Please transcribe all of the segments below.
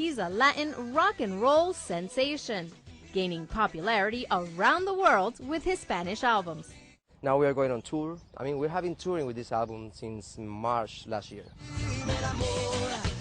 he's a Latin rock and roll sensation, gaining popularity around the world with his Spanish albums. Now we are going on tour. We're having touring with this album since March last year.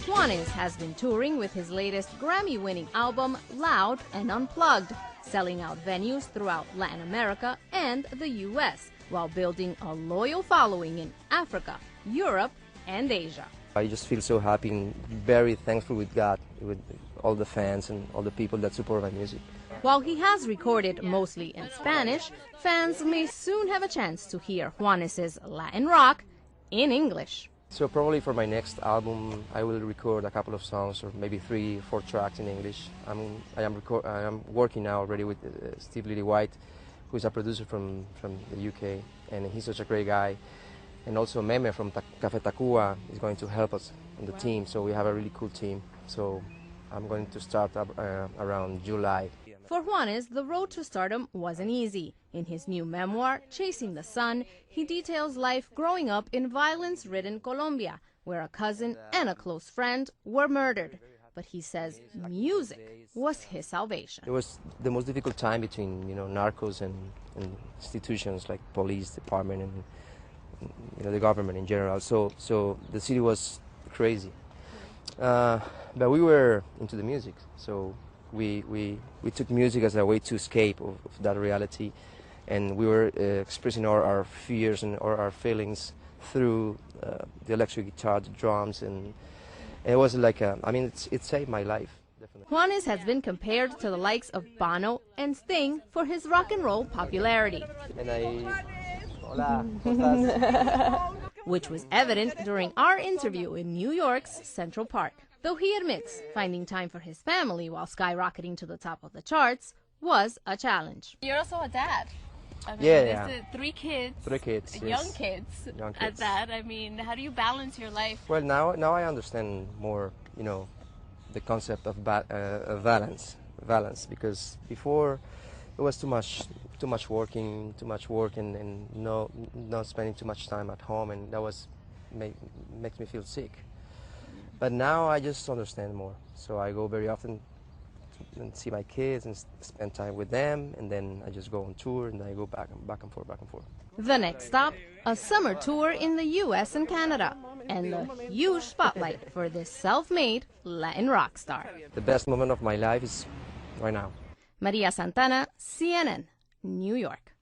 Juanes has been touring with his latest Grammy-winning album, Loud and Unplugged, selling out venues throughout Latin America and the U.S., while building a loyal following in Africa, Europe, and Asia. I just feel so happy and very thankful with God, with all the fans and all the people that support my music. While he has recorded mostly in Spanish, fans may soon have a chance to hear Juanes' Latin rock in English. So probably for my next album, I will record a couple of songs, or maybe 3 or 4 tracks in English. I am working now already with Steve Lillywhite, who is a producer from the UK, and he's such a great guy. And also Meme from Café Tacuba is going to help us on the team, so we have a really cool team. So I'm going to start around July. For Juanes, the road to stardom wasn't easy. In his new memoir, Chasing the Sun, he details life growing up in violence-ridden Colombia, where a cousin and a close friend were murdered. But he says music was his salvation. It was the most difficult time between, narcos and institutions like police department and the government in general. So the city was crazy. But we were into the music, so we took music as a way to escape of that reality, and we were expressing our fears and our feelings through the electric guitar, the drums, and it was like it saved my life. Definitely. Juanes has been compared to the likes of Bono and Sting for his rock and roll popularity. Hola, ¿cómo estás? Which was evident during our interview in New York's Central Park. Though he admits finding time for his family while skyrocketing to the top of the charts was a challenge. You're also a dad. Yeah. 3 kids. 3 kids. Young kids. Young kids. At that, how do you balance your life? Well, now I understand more, the concept of balance, because before it was too much work and not spending too much time at home, and that makes me feel sick. But now I just understand more, so I go very often and see my kids and spend time with them, and then I just go on tour and I go back and forth. The next stop, a summer tour in the U.S. and Canada, and the huge spotlight for this self-made Latin rock star. The best moment of my life is right now. Maria Santana, CNN, New York.